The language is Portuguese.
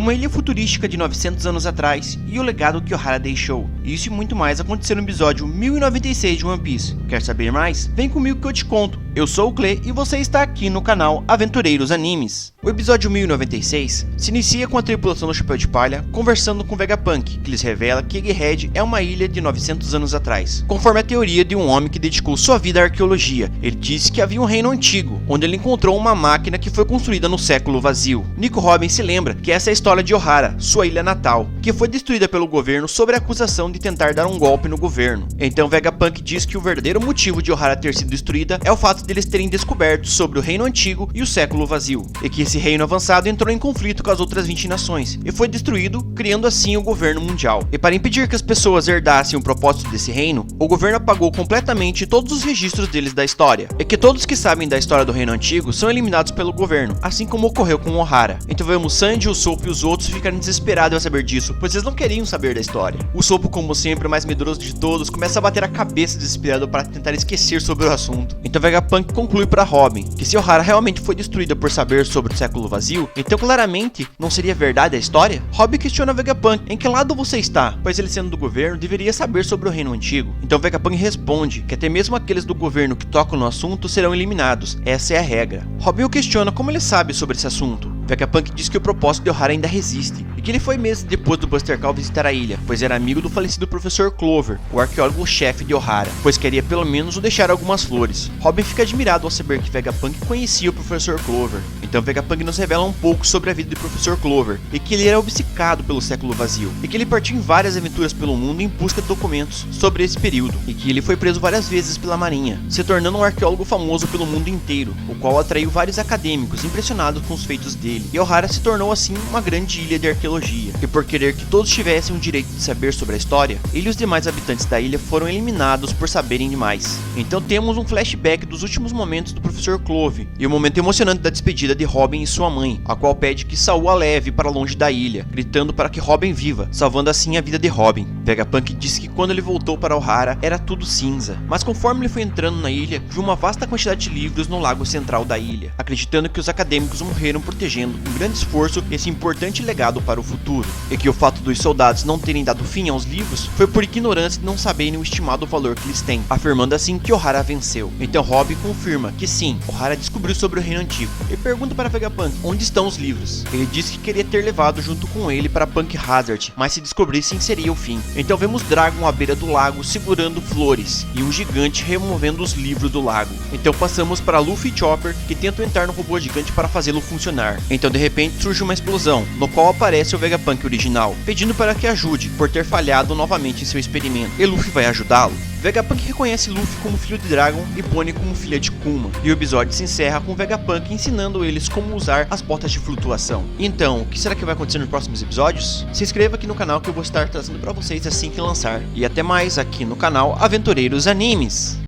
uma ilha futurística de 900 anos atrás e o legado que Ohara deixou. Isso e muito mais aconteceu no episódio 1096 de One Piece. Quer saber mais? Vem comigo que eu te conto. Eu sou o Cle e você está aqui no canal Aventureiros Animes. O episódio 1096 se inicia com a tripulação do Chapéu de Palha conversando com Vegapunk, que lhes revela que Egghead é uma ilha de 900 anos atrás, conforme a teoria de um homem que dedicou sua vida à arqueologia. Ele disse que havia um reino antigo, onde ele encontrou uma máquina que foi construída no século vazio. Nico Robin se lembra que essa é a história de Ohara, sua ilha natal, que foi destruída pelo governo sob a acusação de tentar dar um golpe no governo. Então Vegapunk diz que o verdadeiro motivo de Ohara ter sido destruída é o fato deles terem descoberto sobre o reino antigo e o século vazio, e que esse reino avançado entrou em conflito com as outras 20 nações e foi destruído, criando assim o governo mundial. E para impedir que as pessoas herdassem o propósito desse reino, o governo apagou completamente todos os registros deles da história, e que todos que sabem da história do reino antigo são eliminados pelo governo, assim como ocorreu com Ohara. Então vemos Sanji, o Sop e os outros ficarem desesperados ao saber disso, pois eles não queriam saber da história. O Sop, como sempre, o mais medroso de todos, começa a bater a cabeça desesperado para tentar esquecer sobre o assunto. Então Vegapunk conclui para Robin que se Ohara realmente foi destruída por saber sobre o século vazio, então claramente não seria verdade a história? Robin questiona Vegapunk em que lado você está, pois ele sendo do governo deveria saber sobre o reino antigo. Então Vegapunk responde que até mesmo aqueles do governo que tocam no assunto serão eliminados, essa é a regra. Robin o questiona como ele sabe sobre esse assunto. Vegapunk diz que o propósito de Ohara ainda resiste, e que ele foi meses depois do Buster Call visitar a ilha, pois era amigo do falecido Professor Clover, o arqueólogo-chefe de Ohara, pois queria pelo menos o deixar algumas flores. Robin fica admirado ao saber que Vegapunk conhecia o Professor Clover. Então Vegapunk nos revela um pouco sobre a vida do Professor Clover, e que ele era obcecado pelo século vazio, e que ele partiu em várias aventuras pelo mundo em busca de documentos sobre esse período, e que ele foi preso várias vezes pela marinha, se tornando um arqueólogo famoso pelo mundo inteiro, o qual atraiu vários acadêmicos impressionados com os feitos dele. E Ohara se tornou assim uma grande ilha de arqueologia, e por querer que todos tivessem o direito de saber sobre a história, ele e os demais habitantes da ilha foram eliminados por saberem demais. Então temos um flashback dos últimos momentos do Professor Clove, e o momento emocionante da despedida de Robin e sua mãe, a qual pede que Saul a leve para longe da ilha, gritando para que Robin viva, salvando assim a vida de Robin. Vegapunk disse que quando ele voltou para Ohara era tudo cinza, mas conforme ele foi entrando na ilha, viu uma vasta quantidade de livros no lago central da ilha, acreditando que os acadêmicos morreram protegendo com grande esforço esse importante legado para o futuro, e que o fato dos soldados não terem dado fim aos livros foi por ignorância de não saberem o estimado valor que eles têm, afirmando assim que Ohara venceu. Então Robin confirma que sim, Ohara descobriu sobre o reino antigo, e pergunta para Vegapunk onde estão os livros. Ele disse que queria ter levado junto com ele para Punk Hazard, mas se descobrissem seria o fim. Então vemos Dragon à beira do lago segurando flores, e um gigante removendo os livros do lago. Então passamos para Luffy e Chopper, que tentam entrar no robô gigante para fazê-lo funcionar. Então de repente surge uma explosão, no qual aparece o Vegapunk original, pedindo para que ajude, por ter falhado novamente em seu experimento. E Luffy vai ajudá-lo? Vegapunk reconhece Luffy como filho de Dragon e Bonnie como filha de Kuma, e o episódio se encerra com Vegapunk ensinando eles como usar as botas de flutuação. Então, o que será que vai acontecer nos próximos episódios? Se inscreva aqui no canal que eu vou estar trazendo para vocês assim que lançar. E até mais aqui no canal Aventureiros Animes.